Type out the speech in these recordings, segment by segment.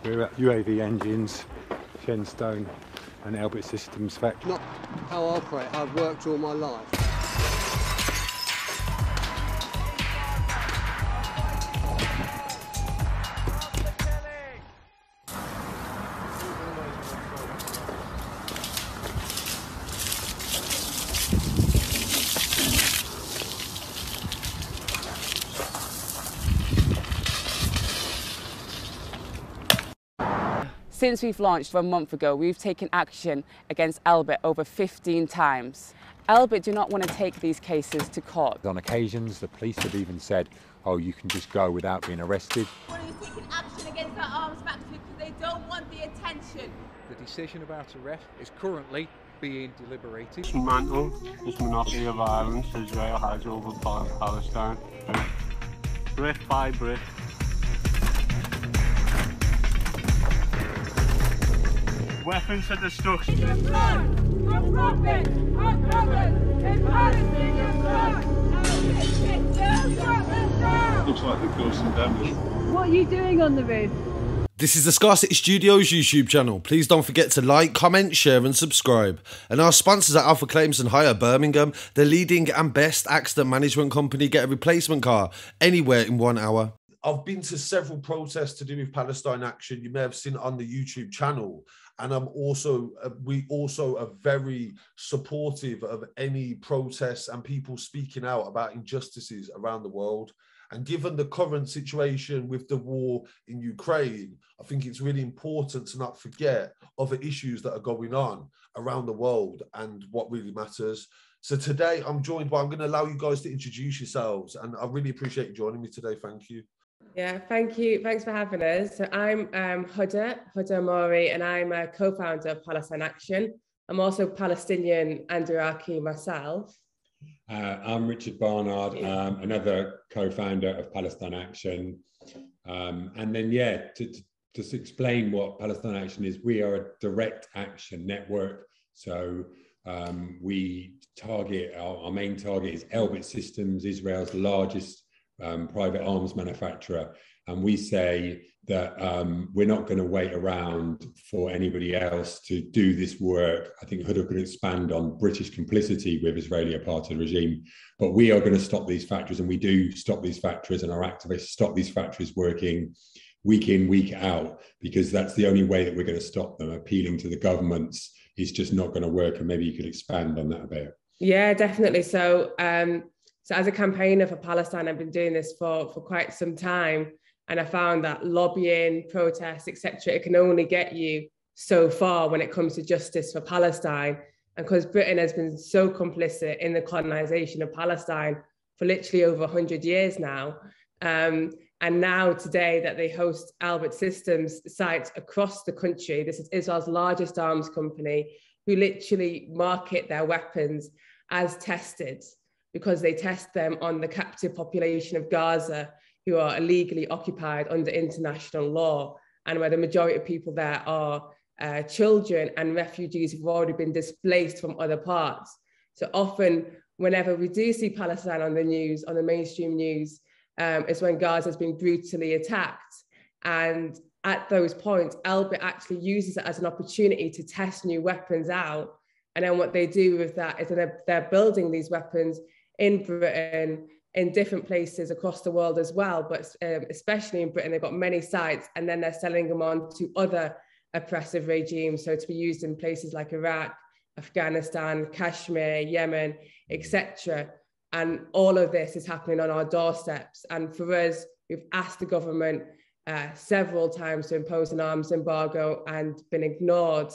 We're at UAV Engines, Shenstone and Elbit Systems factory. Not how I operate, I've worked all my life. Since we've launched a month ago, we've taken action against Elbit over 15 times. Elbit do not want to take these cases to court. On occasions, the police have even said, oh, you can just go without being arrested. We're taking action against that arms factory because they don't want the attention. The decision about arrest is currently being deliberated. Dismantle this monopoly of violence Israel has over Palestine, brick by brick. Weapons of destruction. Our blood, our profit, our brothers in Palestinian blood. Looks like they've caused some damage. What are you doing on the roof? This is the Scarcity Studios YouTube channel. Please don't forget to like, comment, share and subscribe. And our sponsors are Alpha Claims and Hire Birmingham, the leading and best accident management company. Get a replacement car anywhere in 1 hour. I've been to several protests to do with Palestine Action. You may have seen it on the YouTube channel. And we also are very supportive of any protests and people speaking out about injustices around the world. And given the current situation with the war in Ukraine, I think it's really important to not forget other issues that are going on around the world and what really matters. So today I'm joined by, I'm going to allow you guys to introduce yourselves. And I really appreciate you joining me today. Thank you. Yeah, thank you. Thanks for having us. So I'm Huda Mori, and I'm a co-founder of Palestine Action. I'm also Palestinian and Iraqi myself. I'm Richard Barnard, another co-founder of Palestine Action. And then, yeah, to just explain what Palestine Action is, we are a direct action network. So we target, our main target is Elbit Systems, Israel's largest private arms manufacturer. And we say that we're not going to wait around for anybody else to do this work. I think Huda could expand on British complicity with Israeli apartheid regime, but we are going to stop these factories, and we do stop these factories, and our activists stop these factories working week in, week out, because that's the only way that we're going to stop them. Appealing to the governments is just not going to work, and maybe you could expand on that a bit. Yeah, definitely. So as a campaigner for Palestine, I've been doing this for quite some time. And I found that lobbying, protests, etc., it can only get you so far when it comes to justice for Palestine. And because Britain has been so complicit in the colonization of Palestine for literally over 100 years now. And now today that they host Elbit Systems sites across the country, this is Israel's largest arms company, who literally market their weapons as tested, because they test them on the captive population of Gaza, who are illegally occupied under international law, and where the majority of people there are children and refugees who've already been displaced from other parts. So often, whenever we do see Palestine on the news, on the mainstream news, it's when Gaza has been brutally attacked. And at those points, Elbit actually uses it as an opportunity to test new weapons out. And then what they do with that is they're building these weapons in Britain, in different places across the world as well, but especially in Britain, they've got many sites, and then they're selling them on to other oppressive regimes, so to be used in places like Iraq, Afghanistan, Kashmir, Yemen, etc. And all of this is happening on our doorsteps. And for us, we've asked the government several times to impose an arms embargo and been ignored,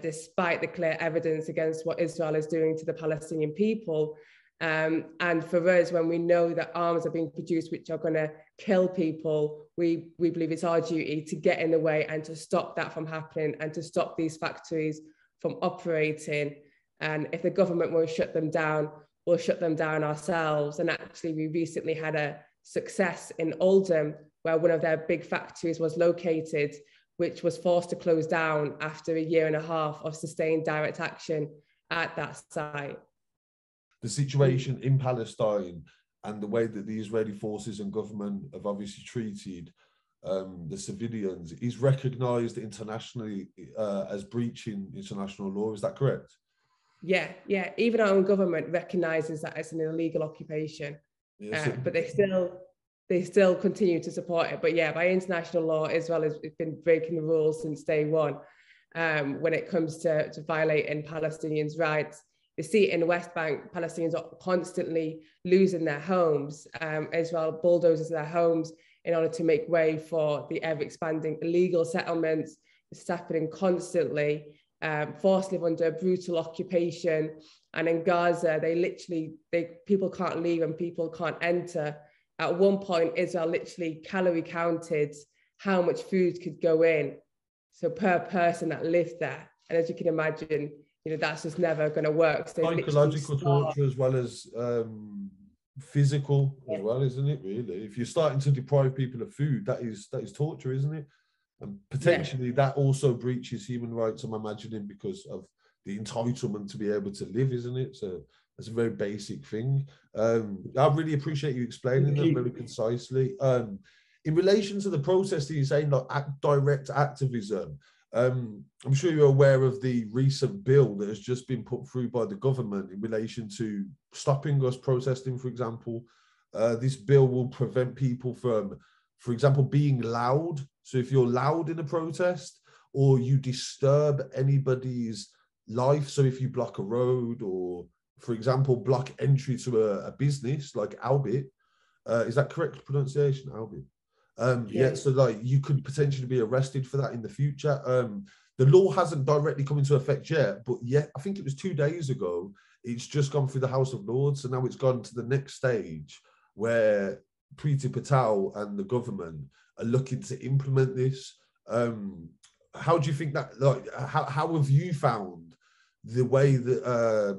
despite the clear evidence against what Israel is doing to the Palestinian people. And for us, when we know that arms are being produced which are going to kill people, we believe it's our duty to get in the way and to stop that from happening, and to stop these factories from operating. And if the government won't shut them down, we'll shut them down ourselves. And actually, we recently had a success in Oldham, where one of their big factories was located, which was forced to close down after 1.5 years of sustained direct action at that site. The situation in Palestine and the way that the Israeli forces and government have obviously treated the civilians, is recognised internationally as breaching international law. Is that correct? Yeah, yeah. Even our own government recognises that as an illegal occupation, but they still continue to support it. But yeah, by international law, Israel has been breaking the rules since day one when it comes to violating Palestinians' rights. You see it in the West Bank, Palestinians are constantly losing their homes. Israel bulldozes their homes in order to make way for the ever-expanding illegal settlements. It's happening constantly. Forced live under brutal occupation, and in Gaza people can't leave and people can't enter. At one point, Israel literally calorie counted how much food could go in, so per person that lived there. And as you can imagine, that's just never going to work. So psychological torture as well as physical as well, isn't it? Really, if you're starting to deprive people of food, that is torture, isn't it? And potentially that also breaches human rights, I'm imagining, because of the entitlement to be able to live, isn't it? So that's a very basic thing. I really appreciate you explaining that very concisely. In relation to the protest, you're saying like direct activism. I'm sure you're aware of the recent bill that has just been put through by the government in relation to stopping us protesting, for example. This bill will prevent people from, for example, being loud. So if you're loud in a protest or you disturb anybody's life, so if you block a road or, for example, block entry to a business like Elbit, is that correct pronunciation, Elbit? Yeah, so like you could potentially be arrested for that in the future. The law hasn't directly come into effect yet, but yet I think it was 2 days ago, it's just gone through the House of Lords. So now it's gone to the next stage where Priti Patel and the government are looking to implement this. How do you think that, like, how have you found the way that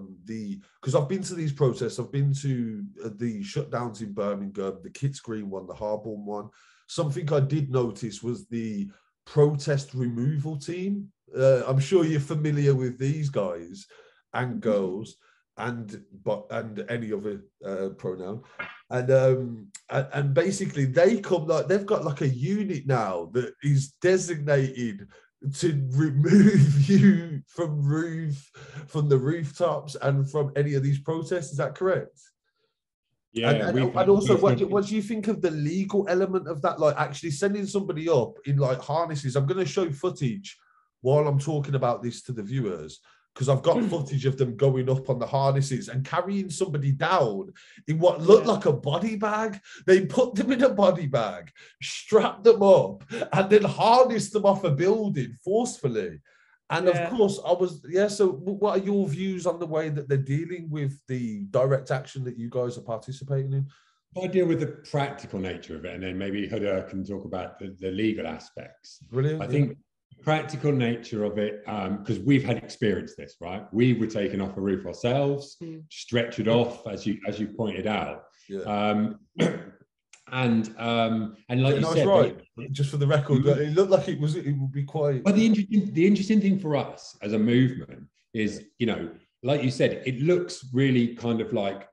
because I've been to these protests, I've been to the shutdowns in Birmingham, the Kitts Green one, the Harborne one. Something I did notice was the protest removal team. I'm sure you're familiar with these guys and girls and any other pronoun. And basically they come, like, they've got like a unit now that is designated to remove you from the rooftops and from any of these protests. Is that correct? Yeah. And also, what do you think of the legal element of that? Like actually sending somebody up in like harnesses. I'm going to show footage while I'm talking about this to the viewers, because I've got footage of them going up on the harnesses and carrying somebody down in what looked like a body bag. They put them in a body bag, strapped them up, and then harnessed them off a building forcefully. And of course, so what are your views on the way that they're dealing with the direct action that you guys are participating in? I deal with the practical nature of it, and then maybe Huda can talk about the legal aspects. Brilliant. I think practical nature of it, because we've had experienced this, right? We were taken off a roof ourselves, stretchered off, as you pointed out. And like you said, right. Just for the record, it looked like it would be quite. But the interesting thing for us as a movement is, like you said, it looks really kind of like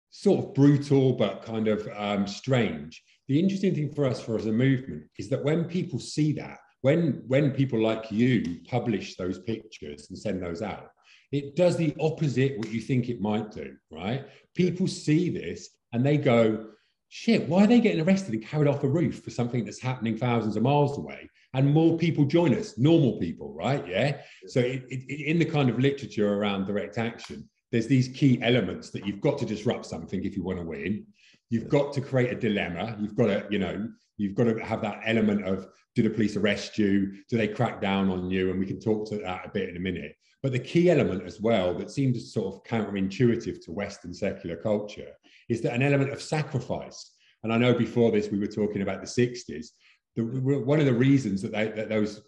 sort of brutal, but kind of strange. The interesting thing for us as a movement is that when people see that, when people like you publish those pictures and send those out, it does the opposite what you think it might do, right? People see this and they go, shit, why are they getting arrested and carried off a roof for something that's happening thousands of miles away? And more people join us, normal people, right? Yeah. So in the kind of literature around direct action, there's these key elements that you've got to disrupt something if you want to win. You've got to create a dilemma. You've got to have that element of, do the police arrest you? Do they crack down on you? And we can talk to that a bit in a minute. But the key element as well that seems sort of counterintuitive to Western secular culture is that an element of sacrifice. And I know before this, we were talking about the 60s. One of the reasons that those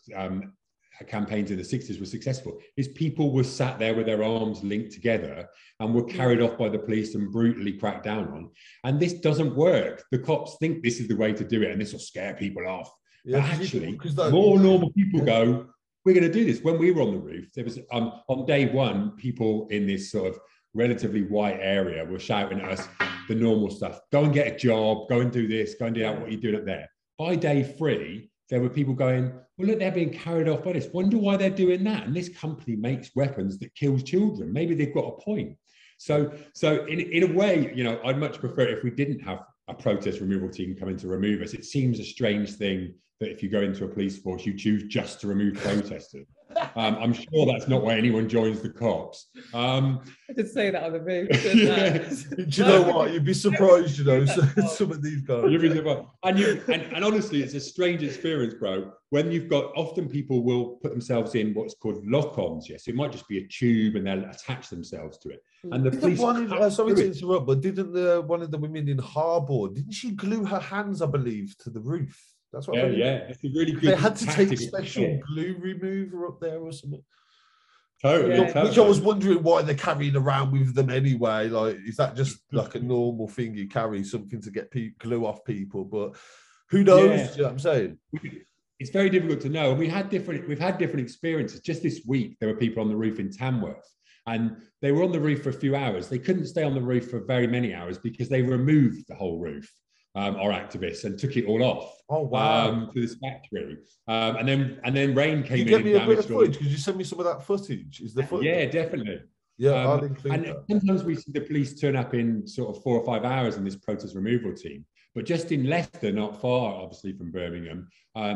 campaigns in the 60s were successful is people were sat there with their arms linked together and were carried off by the police and brutally cracked down on. And this doesn't work. The cops think this is the way to do it and this will scare people off. But actually, more normal people go, we're going to do this. When we were on the roof, there was on day one, people in this sort of relatively white area were shouting at us the normal stuff. Go and get a job, go and do this, go and do that, what are you doing up there? by day 3, there were people going, well, look, they're being carried off by this. Wonder why they're doing that. And this company makes weapons that kills children. Maybe they've got a point. So in a way, you know, I'd much prefer it if we didn't have a protest removal team come in to remove us. It seems a strange thing that if you go into a police force, you choose just to remove protesters. I'm sure that's not why anyone joins the cops. I did say that on the move. Yes. Do you know what? You'd be surprised, you know, some of these guys. You'd be surprised. And honestly, it's a strange experience, bro, when you've got, often people will put themselves in what's called lock-ons. Yes, it might just be a tube and they'll attach themselves to it. And the police... sorry to interrupt, but didn't one of the women in Harbour, didn't she glue her hands, I believe, to the roof? That's what I believe. Yeah. It's a really good. They had to take special glue remover up there or something. Totally. Which I was wondering why they're carrying around with them anyway. Like, is that just like a normal thing you carry, something to get glue off people? But who knows? Yeah. You know what I'm saying? It's very difficult to know. We've had different experiences. Just this week, there were people on the roof in Tamworth, and they were on the roof for a few hours. They couldn't stay on the roof for very many hours because they removed the whole roof. Our activists, and took it all off. Oh wow! To this factory, and then rain came in. Get me and a bit of damaged footage. Could you send me some of that footage? Is the footage? Yeah, definitely. Yeah, I'll include and that. Sometimes we see the police turn up in sort of 4 or 5 hours in this protest removal team. But just in Leicester, not far, obviously, from Birmingham,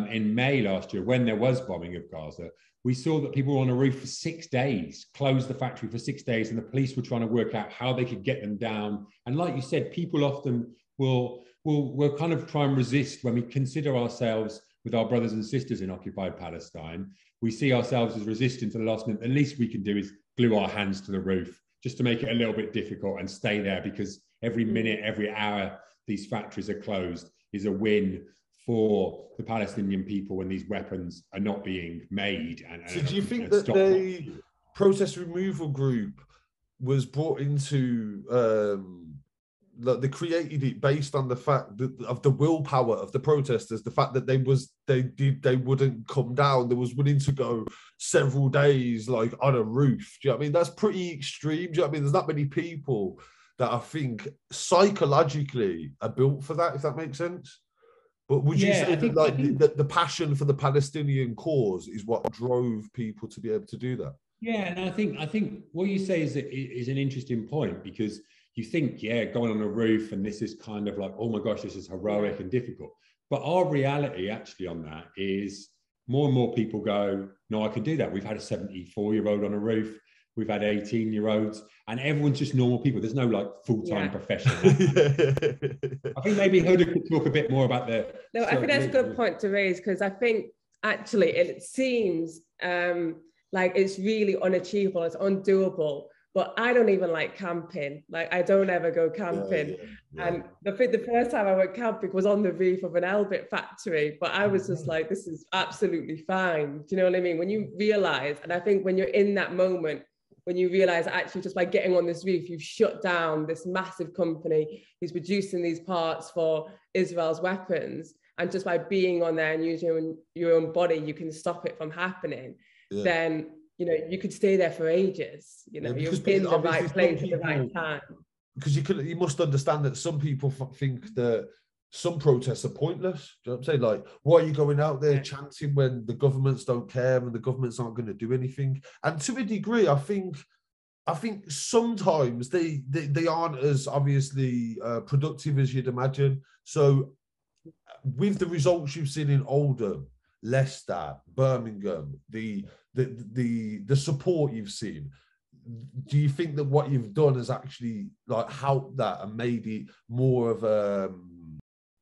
in May last year, when there was bombing of Gaza, we saw that people were on a roof for 6 days, closed the factory for 6 days, and the police were trying to work out how they could get them down. And like you said, people often we'll kind of try and resist when we consider ourselves with our brothers and sisters in occupied Palestine. We see ourselves as resisting to the last minute. The least we can do is glue our hands to the roof just to make it a little bit difficult and stay there, because every minute, every hour these factories are closed is a win for the Palestinian people when these weapons are not being made. So do you think that the protest removal group was brought into... like they created it based on the fact that, of the willpower of the protesters, the fact that they wouldn't come down, they was willing to go several days like on a roof? Do you know what I mean? That's pretty extreme. Do you know what I mean? There's not many people that I think psychologically are built for that, if that makes sense. But would you say that like the passion for the Palestinian cause is what drove people to be able to do that? Yeah, and I think what you say is an interesting point, because you think, going on a roof and this is kind of like, oh my gosh, this is heroic and difficult. But our reality actually on that is more and more people go, no, I can do that. We've had a 74-year-old on a roof. We've had 18-year-olds, and everyone's just normal people. There's no like full-time professional. I think maybe Huda could talk a bit more about the... No, I think that's a good point to raise, because I think actually it seems like it's really unachievable, it's undoable. But I don't even like camping. Like, I don't ever go camping. And the first time I went camping was on the roof of an Elbit factory. But I was just like, this is absolutely fine. Do you know what I mean? When you realize, and I think when you're in that moment, when you realize actually just by getting on this roof, you've shut down this massive company who's producing these parts for Israel's weapons. And just by being on there and using your own body, you can stop it from happening. Then, you know, you could stay there for ages. You know, you're in the right place at the right time. Because you must understand that some people think that some protests are pointless. Do you know what I'm saying? Like, why are you going out there chanting when the governments don't care and the governments aren't going to do anything? And to a degree, I think sometimes they aren't as obviously productive as you'd imagine. So with the results you've seen in Oldham, Leicester, Birmingham, the support you've seen, do you think that what you've done has actually like helped that and made it more of a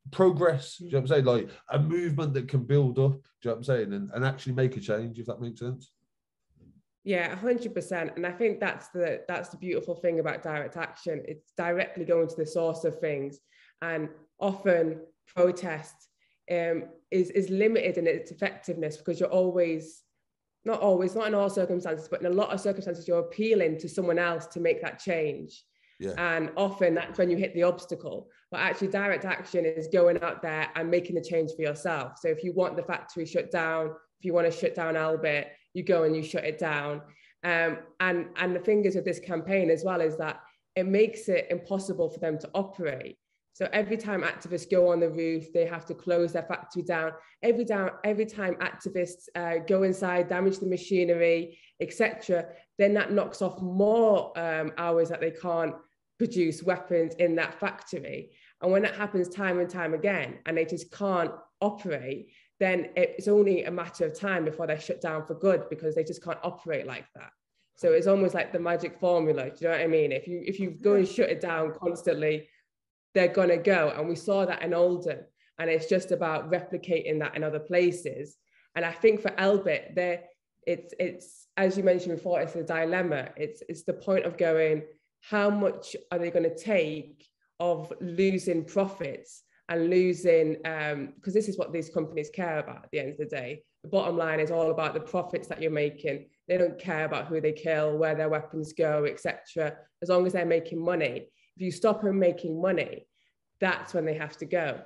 progress? Do you know what I'm saying? Like a movement that can build up, do you know what I'm saying? And actually make a change, if that makes sense. Yeah, 100%. And I think that's the beautiful thing about direct action. It's directly going to the source of things. And often protest is limited in its effectiveness because you're always, not in all circumstances, but in a lot of circumstances, you're appealing to someone else to make that change. Yeah. And often that's when you hit the obstacle. But actually direct action is going out there and making the change for yourself. So if you want the factory shut down, if you want to shut down Elbit, you go and you shut it down. And the thing is with this campaign as well is that it makes it impossible for them to operate. So every time activists go on the roof, they have to close their factory down. Every time activists go inside, damage the machinery, etc., then that knocks off more hours that they can't produce weapons in that factory. And when that happens time and time again, and they just can't operate, then it's only a matter of time before they're shut down for good, because they just can't operate like that. So it's almost like the magic formula. Do you know what I mean? If you go and shut it down constantly, they're gonna go. And we saw that in Oldham, and it's just about replicating that in other places. And I think for Elbit, it's as you mentioned before, it's a dilemma. It's the point of going, how much are they going to take of losing profits and losing, because this is what these companies care about at the end of the day. The bottom line is all about the profits that you're making. They don't care about who they kill, where their weapons go, etc. As long as they're making money. If you stop them making money, that's when they have to go.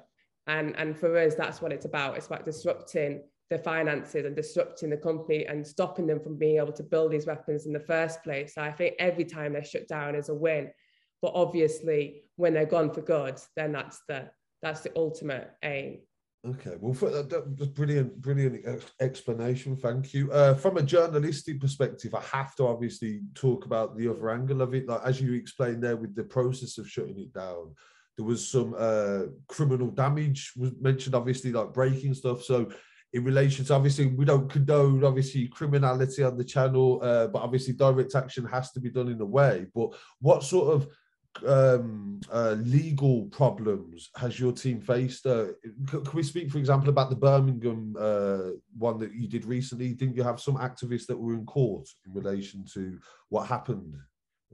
And for us, that's what it's about. It's about disrupting the finances and disrupting the company and stopping them from being able to build these weapons in the first place. So I think every time they're shut down is a win. But obviously, when they're gone for good, then that's the ultimate aim. Okay, well, that's brilliant explanation. Thank you. From a journalistic perspective, I have to obviously talk about the other angle of it. Like, as you explained there, with the process of shutting it down, there was some criminal damage was mentioned, obviously, like breaking stuff. So in relation to, obviously, we don't condone, obviously, criminality on the channel, but obviously direct action has to be done in a way. But what sort of legal problems has your team faced? Can we speak, for example, about the Birmingham one that you did recently? Didn't you have some activists that were in court in relation to what happened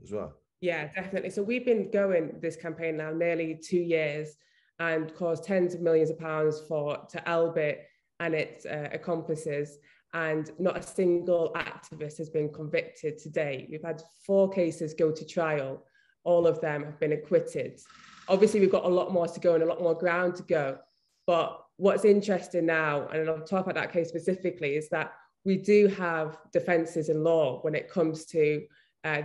as well? Yeah, definitely. So we've been going this campaign now nearly 2 years and caused tens of millions of pounds to Elbit and its accomplices. And not a single activist has been convicted to date. We've had 4 cases go to trial. All of them have been acquitted. Obviously, we've got a lot more to go and a lot more ground to go. But what's interesting now, and I'll talk about that case specifically, is that we do have defences in law when it comes to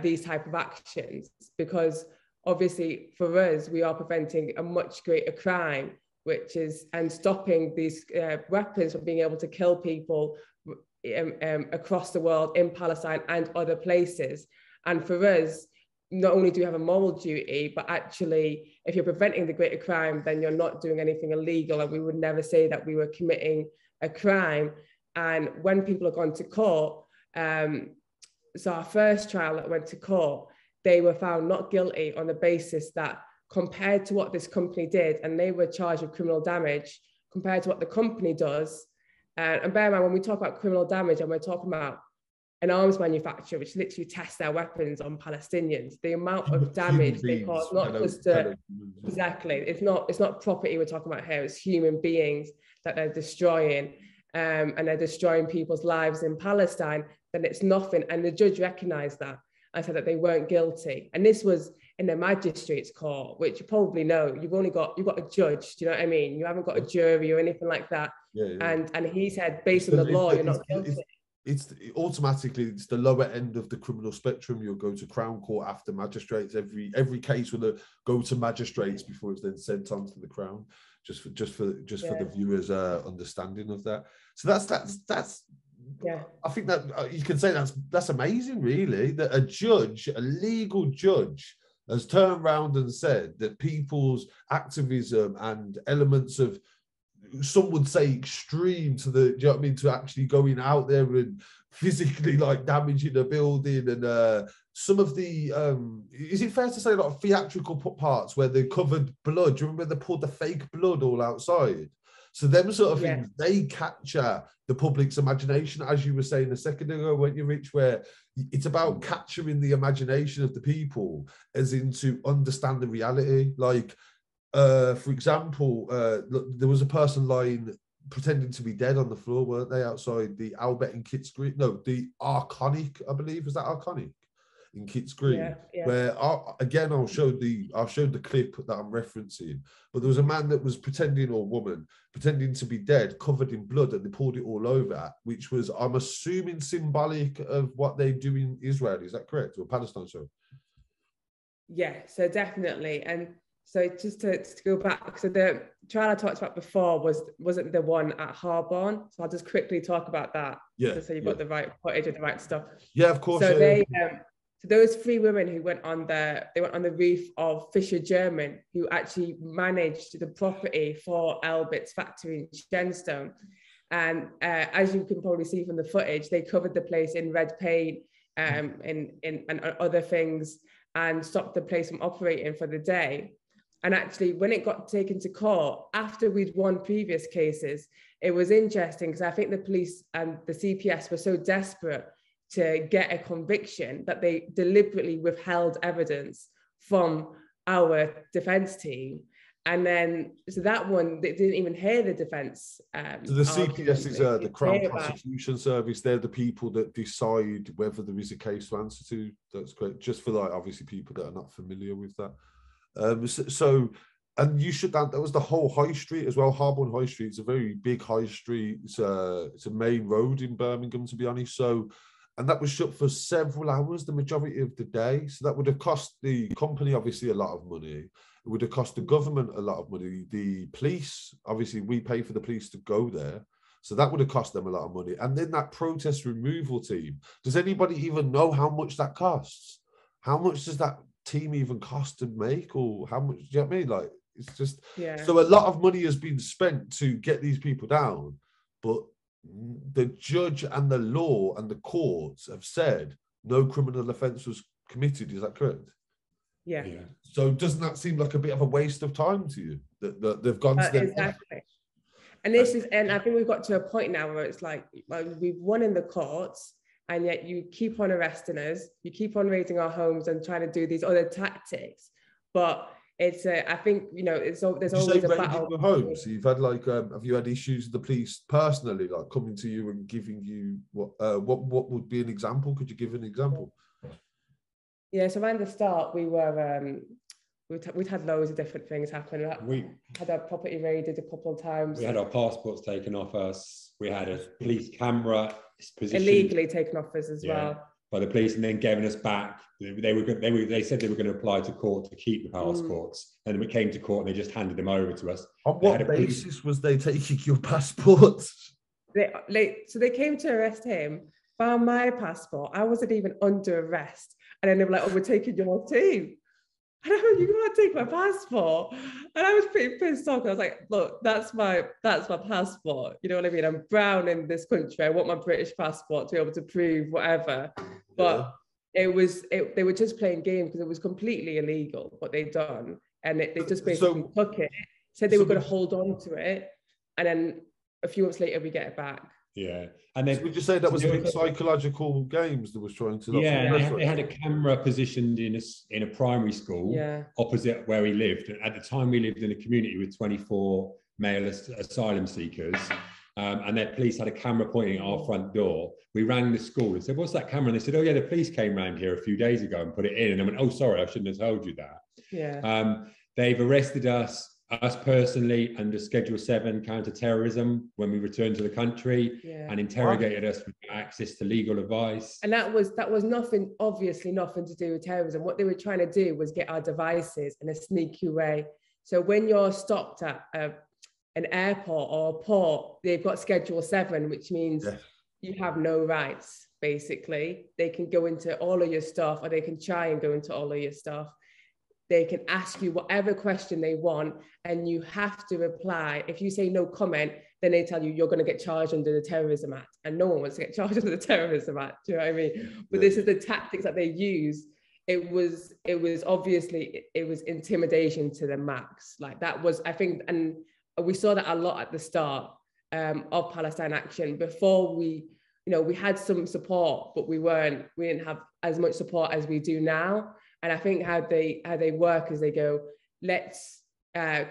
these type of actions, because obviously for us, we are preventing a much greater crime, which is, and stopping these weapons from being able to kill people across the world, in Palestine and other places. And for us, not only do you have a moral duty, but actually, if you're preventing the greater crime, then you're not doing anything illegal. And we would never say that we were committing a crime. And when people have gone to court, so our first trial that went to court, they were found not guilty on the basis that, compared to what this company did, and they were charged with criminal damage, compared to what the company does. And bear in mind, when we talk about criminal damage, and we're talking about an arms manufacturer which literally tests their weapons on Palestinians, the amount of damage they cause, not just exactly, it's not property we're talking about here, it's human beings that they're destroying, and they're destroying people's lives in Palestine, then it's nothing. And the judge recognized that and said that they weren't guilty. And this was in the magistrate's court, which you probably know, you've got a judge, do you know what I mean? You haven't got a jury or anything like that. And he said, based on the law, you're not guilty. It's automatically, it's the lower end of the criminal spectrum. You'll go to Crown Court after magistrates. Every case will go to magistrates before it's then sent on to the Crown, just for the viewers' understanding of that. So that's yeah. I think that you can say that's amazing, really, that a legal judge has turned around and said that people's activism and elements of, some would say, extreme to the, do you know what I mean, to actually going out there and physically like damaging a building, and some of the is it fair to say, a lot of theatrical parts where they covered blood? Do you remember they poured the fake blood all outside? So them sort of things, they capture the public's imagination, as you were saying a second ago, weren't you, Rich, where it's about capturing the imagination of the people as in to understand the reality. Like, for example, there was a person lying, pretending to be dead on the floor, weren't they, outside the Albert in Kitts Green? No, the Arconic, I believe, was that Arconic in Kitts Green? Yeah. Where again, I'll show the clip that I'm referencing. But there was a man that was pretending, or woman pretending to be dead, covered in blood, and they poured it all over, which was, I'm assuming, symbolic of what they do in Israel. Is that correct? Or Palestine, sorry. Yeah, so definitely. And So just to go back, so the trial I talked about before wasn't the one at Harborne. So I'll just quickly talk about that. Yeah. Just so you've got the right footage and the right stuff. Yeah, of course. So so those 3 women who went on the roof of Fisher German, who actually managed the property for Elbit's factory in Shenstone. And as you can probably see from the footage, they covered the place in red paint and other things, and stopped the place from operating for the day. And actually, when it got taken to court, after we'd won previous cases, it was interesting because I think the police and the CPS were so desperate to get a conviction that they deliberately withheld evidence from our defence team. And then, so that one, they didn't even hear the defence. So the CPS is the Crown Prosecution Service. They're the people that decide whether there is a case to answer to. That's great. Just for like, obviously, people that are not familiar with that. And you should, that was the whole high street as well. Harborne High Street is a very big high street. It's a main road in Birmingham, to be honest. So, and that was shut for several hours, the majority of the day. So that would have cost the company, obviously, a lot of money. It would have cost the government a lot of money. The police, obviously, we pay for the police to go there. So that would have cost them a lot of money. And then that protest removal team, does anybody even know how much that costs? How much does that team even cost to make? Or how much, do you know what I mean? Like, it's just, so a lot of money has been spent to get these people down. But the judge and the law and the courts have said no criminal offence was committed. Is that correct? Yeah. So doesn't that seem like a bit of a waste of time to you that they've gone to them? Exactly. And this is, and I think we've got to a point now where it's like, well, we've won in the courts, and yet you keep on arresting us, you keep on raiding our homes and trying to do these other tactics. But it's I think, you know, there's always a battle. Your homes. So you've had like, have you had issues with the police personally, like coming to you and giving you what would be an example? Could you give an example? Yeah, so around the start, we were we'd had loads of different things happen. We had our property raided a couple of times. We had our passports taken off us. We had a police camera illegally taken off us as well by the police, and then given us back. They said they were going to apply to court to keep the passports, and then we came to court and they just handed them over to us. On what basis was they taking your passports? So they came to arrest him, found my passport. I wasn't even under arrest, and then they were like, "Oh, we're taking yours too." And I went, "You can't take my passport." And I was pretty pissed off. I was like, "Look, that's my passport. You know what I mean? I'm brown in this country. I want my British passport to be able to prove whatever." But they were just playing games because it was completely illegal what they'd done, and they just basically took it, said they were going to hold on to it, and then a few months later we get it back. Yeah, and then would you say that was a big psychological games that was trying to? They had a camera positioned in a primary school opposite where we lived. At the time, we lived in a community with 24 male asylum seekers, and their police had a camera pointing at our front door. We rang the school and said, "What's that camera?" And they said, "Oh yeah, the police came round here a few days ago and put it in." And I went, "Oh, sorry, I shouldn't have told you that." Yeah. They've arrested us personally under Schedule 7 counter-terrorism when we returned to the country, and interrogated us with access to legal advice. And that was obviously nothing to do with terrorism. What they were trying to do was get our devices in a sneaky way. So when you're stopped at an airport or a port, they've got Schedule 7, which means you have no rights, basically. They can go into all of your stuff, or they can try and go into all of your stuff. They can ask you whatever question they want, and you have to reply. If you say no comment, then they tell you you're going to get charged under the Terrorism Act, and no one wants to get charged under the Terrorism Act. Do you know what I mean? But this is the tactics that they use. It was obviously intimidation to the max. Like that was, I think, and we saw that a lot at the start of Palestine Action. Before we had some support, but we didn't have as much support as we do now. And I think how they work is they go, let's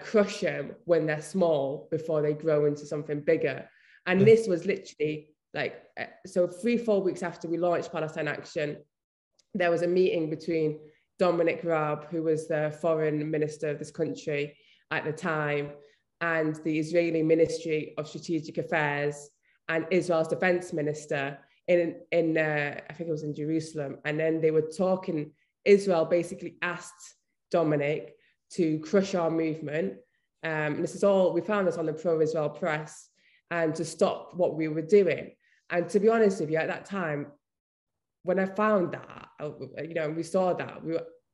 crush them when they're small before they grow into something bigger. And this was literally like, so 3-4 weeks after we launched Palestine Action, there was a meeting between Dominic Raab, who was the foreign minister of this country at the time, and the Israeli Ministry of Strategic Affairs and Israel's defense minister in I think it was in Jerusalem. And then they were talking. Israel basically asked Dominic to crush our movement. And this is all, we found this on the pro-Israel press, and to stop what we were doing. And to be honest with you, at that time, when I found that, you know, we saw that,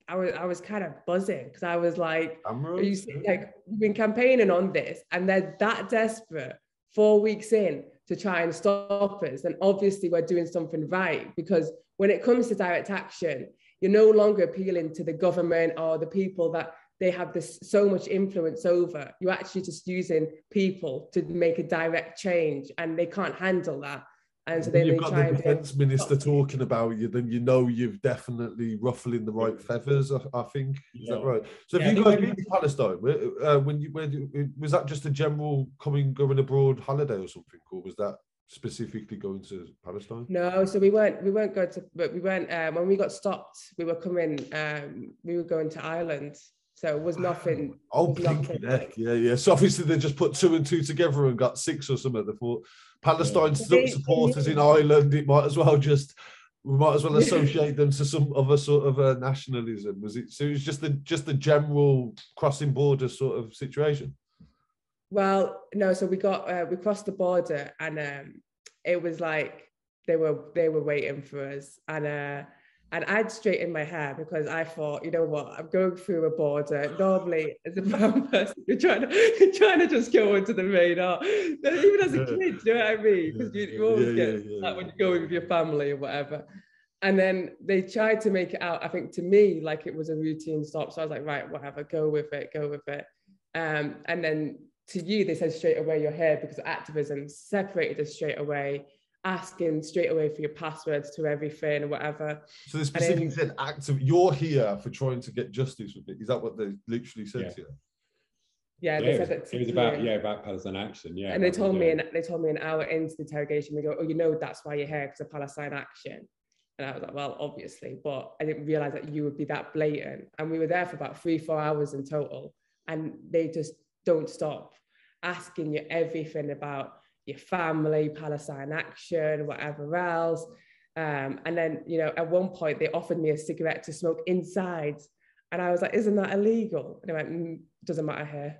I was kind of buzzing, because I was like, you see, like, we've been campaigning on this, and they're that desperate 4 weeks in to try and stop us. And obviously we're doing something right, because when it comes to direct action, you're no longer appealing to the government or the people that they have this so much influence over. You're actually just using people to make a direct change, and they can't handle that. And so then you've got the defence minister talking about you, then you know you've definitely ruffling the right feathers, I think. Is that right? So have you guys been to Palestine? Was that just a general going abroad holiday or something, or was that specifically going to Palestine? No, so we weren't going to, but we went when we got stopped, we were going to Ireland. So it was nothing. Oh, blinking heck. Yeah. So obviously they just put 2 and 2 together and got 6 or something. They thought Palestine supporters in Ireland, we might as well associate them to some other sort of nationalism. Was it? So it was just the general crossing border sort of situation. Well, no. So we crossed the border, and it was like they were waiting for us, and I'd straightened my hair, because I thought, you know what, I'm going through a border. Normally, as a brown person, you're trying to just go into the radar. Even as a kid, you know what I mean? Because you always get that when you go with your family or whatever. And then they tried to make it out, I think, to me, like it was a routine stop. So I was like, right, whatever, go with it. And then to you, they said straight away you're here because activism separated us straight away, asking straight away for your passwords to everything or whatever. So they specifically said you're here for trying to get justice with it. Is that what they literally said to you? Yeah, they said that. It was about Palestine Action. Yeah. And they told me an hour into the interrogation, they go, oh, you know, that's why you're here, because of Palestine Action. And I was like, well, obviously, but I didn't realize that you would be that blatant. And we were there for about 3-4 hours in total. And they just don't stop asking you everything about your family, Palestine Action, whatever else. And then, you know, at one point they offered me a cigarette to smoke inside. And I was like, isn't that illegal? And they went, doesn't matter here.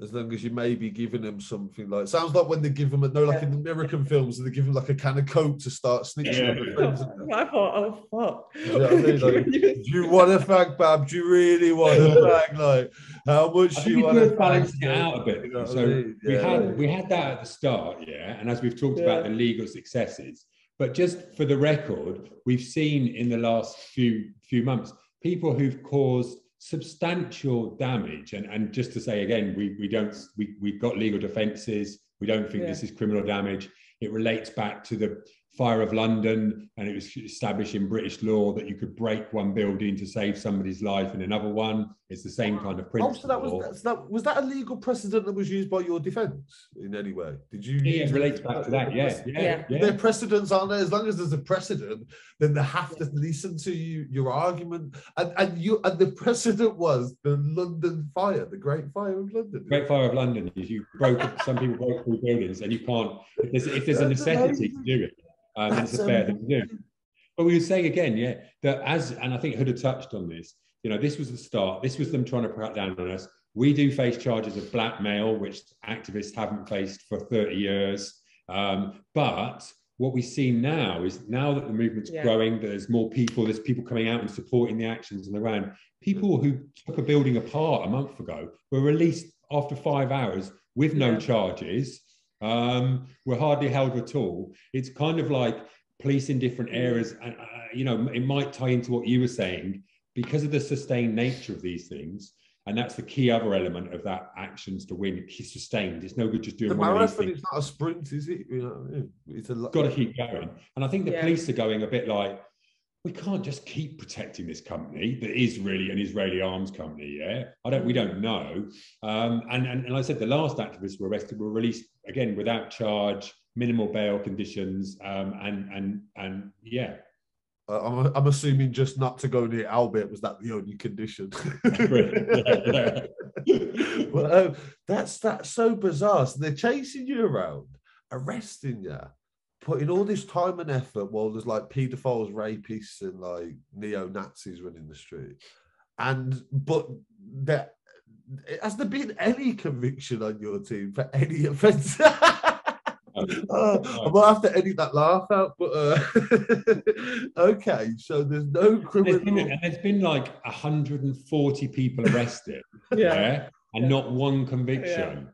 As long as you may be giving them something like, sounds like when they give them, like in the American films, they give them like a can of Coke to start snitching on their friends. I thought, oh, fuck. You know what I mean? Like, do you want a fag, Bab? Do you really want a fag? Like, how much do you want to balance it out a bit? You know, so we had that at the start, and as we've talked about the legal successes, but just for the record, we've seen in the last few months people who've caused substantial damage, and just to say again, we've got legal defences. We don't think this is criminal damage. It relates back to the fire of London, and it was established in British law that you could break one building to save somebody's life in another one. It's the same kind of principle. Oh, so was that a legal precedent that was used by your defence in any way? Did you? Yeah, it relates back to that. Yeah. There are precedents, aren't there? As long as there's a precedent, then they have to listen to your argument. And the precedent was the London fire, the Great Fire of London. Great Fire of London is some people broke through buildings, and you can't. If there's a necessity to do it. It's a fair thing to do. But we were saying again, that and I think Huda touched on this, you know, this was the start. This was them trying to crack down on us. We do face charges of blackmail, which activists haven't faced for 30 years. But what we see now is, now that the movement's growing, there's more people, there's people coming out and supporting the actions on the ground. People who took a building apart a month ago were released after 5 hours with no charges. Were hardly held at all. It's kind of like police in different areas, and you know, it might tie into what you were saying because of the sustained nature of these things, and that's the key other element of that actions to win. It's sustained. It's no good just doing the one marathon. of these things. It's not a sprint, is it? You know what I mean? It's got to keep going, and I think the police are going a bit like, we can't just keep protecting this company that is really an Israeli arms company. We don't know. And like I said, the last activists were arrested were released again without charge, minimal bail conditions, I'm assuming just not to go near Elbit, was that the only condition? Well, that's so bizarre. So they're chasing you around, arresting you, putting all this time and effort while there's like paedophiles, rapists, and like neo-Nazis running the street. but that, has there been any conviction on your team for any offence? I might have to edit that laugh out, but okay, so there's no criminal. There's been like 140 people arrested, and not one conviction.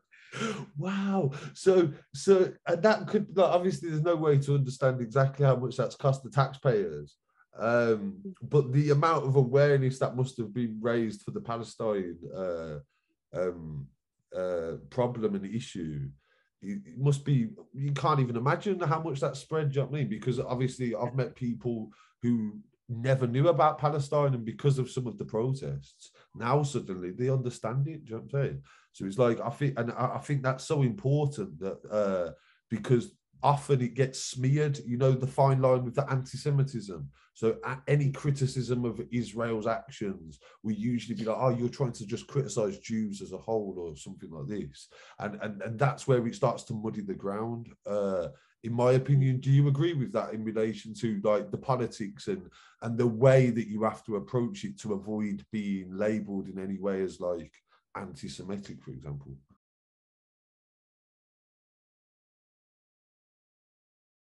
Wow. So that could, like, obviously there's no way to understand exactly how much that's cost the taxpayers. But the amount of awareness that must have been raised for the Palestine problem and issue, it must be, you can't even imagine how much that spread. Do you know what I mean? Because obviously I've met people who never knew about Palestine, and because of some of the protests, now suddenly they understand it. Do you know what I'm saying? So it's like, I think that's so important, that because often it gets smeared, you know, the fine line with the anti-Semitism. So any criticism of Israel's actions, we usually be like, oh, you're trying to just criticize Jews as a whole or something like this. And that's where it starts to muddy the ground. In my opinion, do you agree with that in relation to like the politics and the way that you have to approach it to avoid being labeled in any way as like anti-Semitic, for example?